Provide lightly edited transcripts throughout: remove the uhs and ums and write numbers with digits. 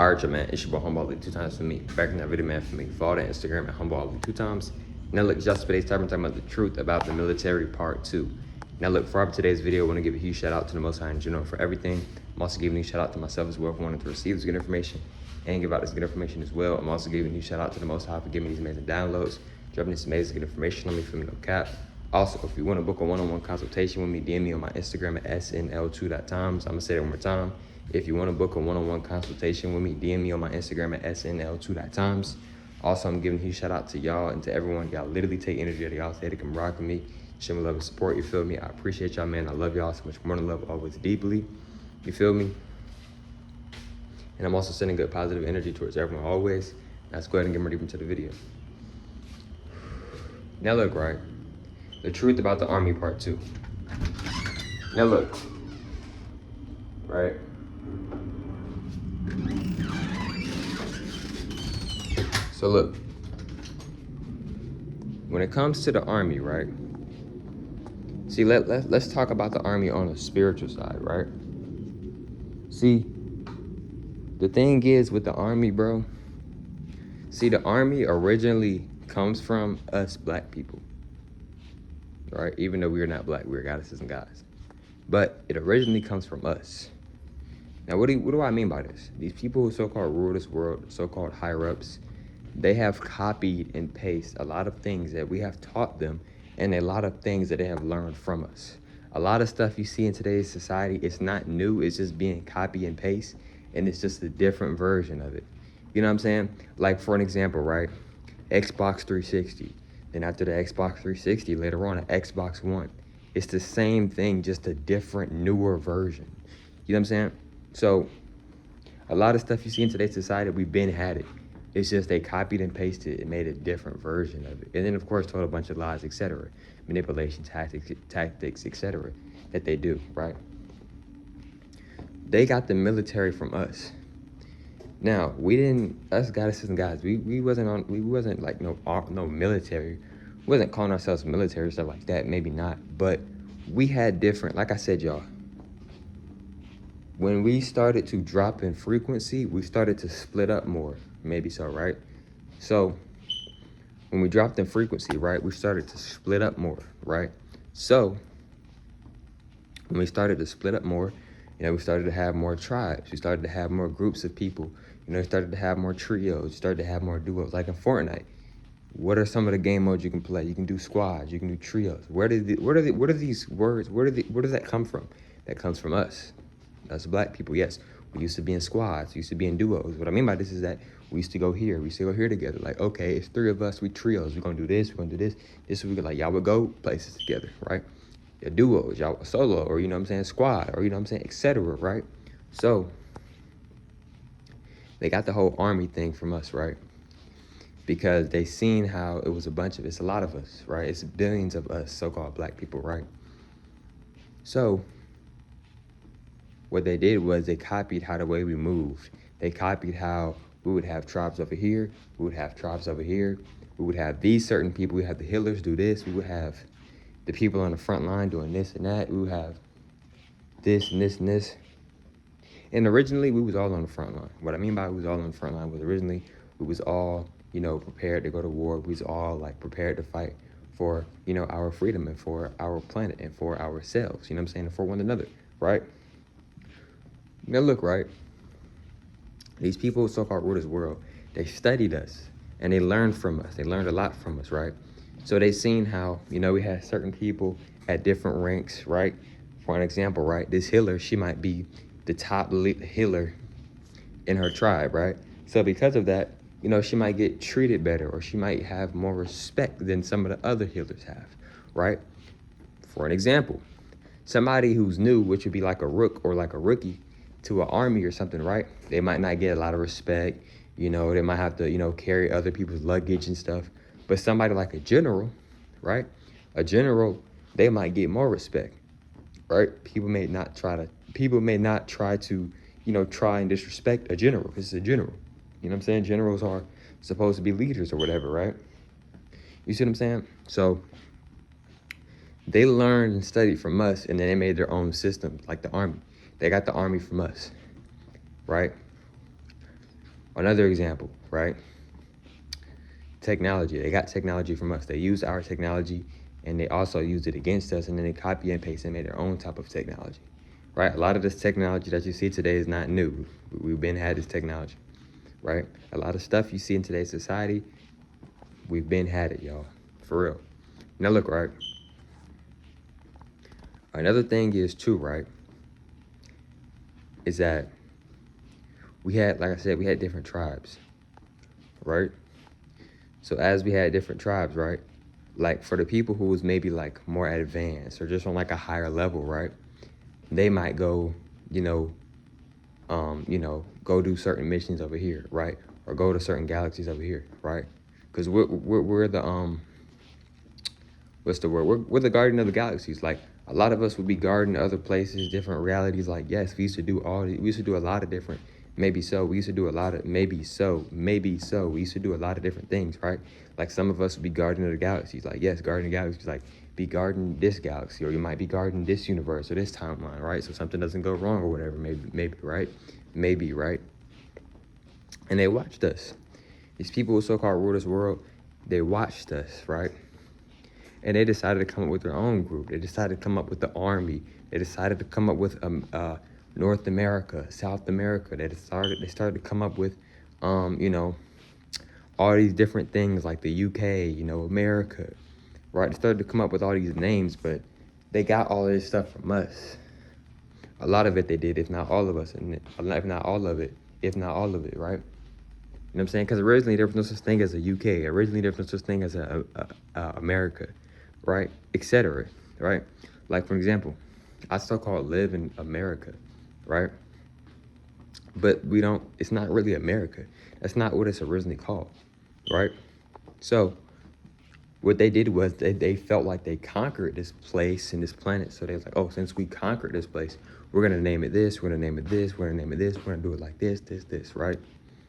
Alright, man, it's your boy Humble Ali 2 times for me. Back in that video, man, for me. Follow that Instagram at Humble Ali 2 times. Now look, just today's time, we're talking about the truth about the military part 2. Now look, for today's video, I want to give a huge shout out to the Most High in general for everything. I'm also giving a shout out to myself as well for wanting to receive this good information and give out this good information as well. I'm also giving a shout out to the Most High for giving me these amazing downloads, dropping this amazing good information on me for me, no cap. Also, if you want to book a one-on-one consultation with me, DM me on my Instagram at snl2.times. I'm going to say it one more time. If you want to book a one-on-one consultation with me, DM me on my Instagram at snl2.times. Also, I'm giving a huge shout out to y'all and to everyone. Y'all literally take energy out of y'all today to come rock with me. Show me love and support, you feel me? I appreciate y'all, man. I love y'all so much more than love, always deeply. You feel me? And I'm also sending good positive energy towards everyone always. Now let's go ahead and get ready into the video. Now look, right? The truth about the Army part 2. Now look, right? So look, when it comes to the Army, right? See, let's talk about the Army on a spiritual side, right? See, the thing is with the Army, bro, see, the Army originally comes from us black people, right? Even though we are not black, we're goddesses and guys. But it originally comes from us. Now, what do I mean by this? These people who so-called rule this world, so-called higher-ups, they have copied and pasted a lot of things that we have taught them and a lot of things that they have learned from us. A lot of stuff you see in today's society, it's not new, it's just being copy and paste, and it's just a different version of it. You know what I'm saying? Like, for an example, right? Xbox 360. Then after the Xbox 360, later on, an Xbox One. It's the same thing, just a different, newer version. You know what I'm saying? So, a lot of stuff you see in today's society, we've been had it. It's just they copied and pasted and made a different version of it. And then, of course, told a bunch of lies, etc. Manipulation, tactics, etc. that they do, right? They got the military from us. Now, we didn't, us goddesses and guys, we wasn't like no military. We wasn't calling ourselves military, stuff like that, maybe not. But we had different, like I said, y'all, when we started to drop in frequency, we started to split up more. Maybe so, right? So when we dropped in frequency, right, we started to split up more, right? So when we started to split up more, you know, we started to have more tribes. We started to have more groups of people. You know, we started to have more trios. We started to have more duos. Like in Fortnite, what are some of the game modes you can play? You can do squads. You can do trios. What are these words? Where does that come from? That comes from us. Us black people, yes. We used to be in squads. We used to be in duos. What I mean by this is that we used to go here. We used to go here together. Like, okay, it's 3 of us. We trios. We're going to do this. We're going to do this. This is we could, like, y'all would go places together, right? Your duos, y'all solo, or, you know what I'm saying, squad, or, you know what I'm saying, etc., right? So they got the whole Army thing from us, right? Because they seen how it was it's a lot of us, right? It's billions of us, so-called black people, right? So what they did was they copied how the way we moved. They copied how we would have tribes over here. We would have tribes over here. We would have these certain people. We have the healers do this. We would have the people on the front line doing this and that. We would have this and this and this. And originally, we was all on the front line. What I mean by we was all on the front line was originally we was all, you know, prepared to go to war. We was all, like, prepared to fight for, you know, our freedom and for our planet and for ourselves. You know what I'm saying? And for one another, right? Now look, right? These people who so-called rule this world, they studied us and they learned from us. They learned a lot from us, right? So they seen how, you know, we had certain people at different ranks, right? For an example, right? This healer, she might be the top healer in her tribe, right? So because of that, you know, she might get treated better or she might have more respect than some of the other healers have, right? For an example, somebody who's new, which would be like a rook or like a rookie to an army or something, right? They might not get a lot of respect. You know, they might have to, you know, carry other people's luggage and stuff. But somebody like a general, right? A general, they might get more respect, right? People may not try to, you know, try and disrespect a general because it's a general. You know what I'm saying? Generals are supposed to be leaders or whatever, right? You see what I'm saying? So they learned and studied from us, and then they made their own system, like the Army. They got the Army from us, right? Another example, right? Technology. They got technology from us. They use our technology and they also used it against us, and then they copy and paste and made their own type of technology, right? A lot of this technology that you see today is not new. We've been had this technology, right? A lot of stuff you see in today's society, we've been had it, y'all, for real. Now look, right? Another thing is too, right, is that we had, like I said, we had different tribes, right? So as we had different tribes, right, like for the people who was maybe like more advanced or just on like a higher level, right, they might go, go do certain missions over here, right, or go to certain galaxies over here, right, because we're the what's the word? We're the guardian of the galaxies. Like a lot of us would be guarding other places, different realities. Like yes, we used to do we used to do a lot of different. Maybe so. We used to do a lot of maybe so. We used to do a lot of different things, right? Like some of us would be guardian of the galaxies. Like yes, guardian the galaxies. Like be guarding this galaxy, or you might be guarding this universe or this timeline, right? So something doesn't go wrong or whatever. Maybe right, maybe right. And they watched us. These people who so-called rule this world, they watched us, right? And they decided to come up with their own group. They decided to come up with the army. They decided to come up with North America, South America. They started to come up with, all these different things like the UK, America, right? They started to come up with all these names, but they got all of this stuff from us. A lot of it they did, if not all of us, and if not all of it, right? You know what I'm saying? Because originally there was no such thing as a UK. Originally there was no such thing as a America, right? Etc. Right? Like for example, I still call it live in America, right? But we don't. It's not really America. That's not what it's originally called, right? So what they did was they felt like they conquered this place and this planet. So they was like, oh, since we conquered this place, we're gonna name it this. We're gonna name it this. We're gonna name it this. We're gonna do it like this, right?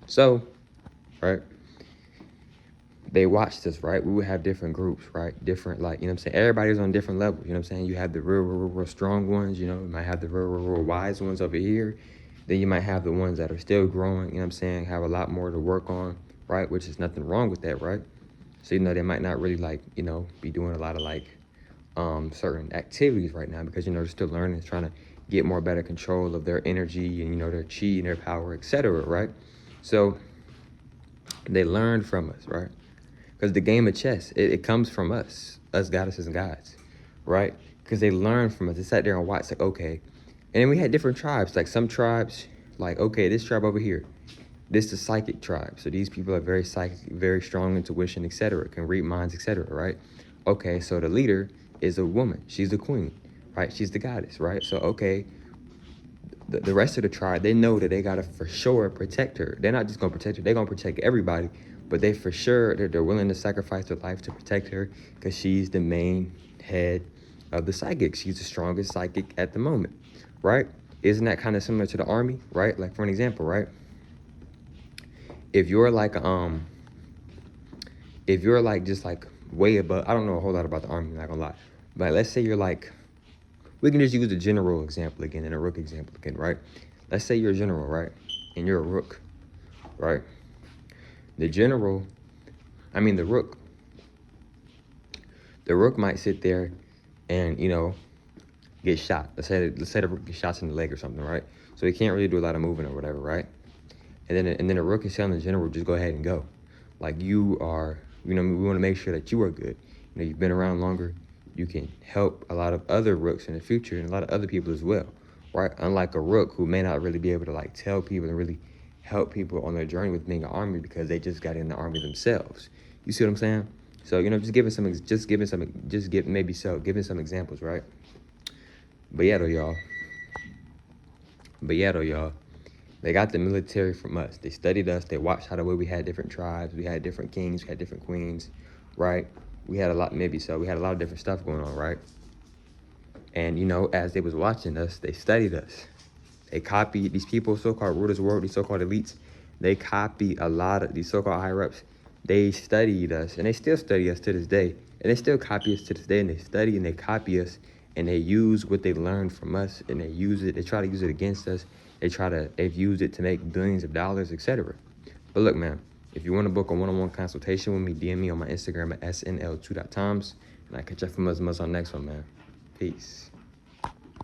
So, right? They watched us, right? We would have different groups, right? Different, like, what I'm saying? Everybody's on different levels, what I'm saying? You have the real strong ones, you might have the real wise ones over here. Then you might have the ones that are still growing, what I'm saying? Have a lot more to work on, right? Which is nothing wrong with that, right? So, they might not really, like, be doing a lot of, like, certain activities right now because, they're still learning, trying to get more better control of their energy and, their chi and their power, etc., right? So, they learned from us, right? Because the game of chess, it comes from us goddesses and gods, right? Because they learned from us. They sat there and watched, like, okay. And then we had different tribes. Like some tribes, like, okay, this tribe over here, this is the psychic tribe. So these people are very psychic, very strong intuition, etc. Can read minds, etc. Right? Okay, so the leader is a woman. She's the queen, right? She's the goddess, right? So, okay, the rest of the tribe, they know that they gotta for sure protect her. They're not just gonna protect her, they're gonna protect everybody, but they for sure, they're willing to sacrifice their life to protect her because she's the main head of the psychic. She's the strongest psychic at the moment, right? Isn't that kind of similar to the army, right? Like for an example, right? If you're like just like way above, I don't know a whole lot about the army, I'm not gonna lie, but let's say you're like, we can just use the general example again and a rook example again, right? Let's say you're a general, right? And you're a rook, right? The rook might sit there and, get shot. Let's say the rook gets shots in the leg or something, right? So he can't really do a lot of moving or whatever, right? And then the rook is telling the general, just go ahead and go. Like you are, we want to make sure that you are good. You've been around longer. You can help a lot of other rooks in the future and a lot of other people as well, right? Unlike a rook who may not really be able to like tell people and really help people on their journey with being an army because they just got in the army themselves. You see what I'm saying? So, giving some examples, right? But yeah, though, y'all. They got the military from us. They studied us. They watched how the way we had different tribes. We had different kings. We had different queens, right? We had a lot, we had a lot of different stuff going on, right? And, as they was watching us, they studied us. They copied these people, so-called rulers of the world, these so-called elites. They copied a lot of these so-called higher-ups. They studied us, and they still study us to this day. And they still copy us to this day, and they study and they copy us, and they use what they learned from us, and they try to use it against us. They've used it to make billions of dollars, etc. But look, man, if you want to book a one-on-one consultation with me, DM me on my Instagram at snl2.times. And I catch up from us on next one, man. Peace.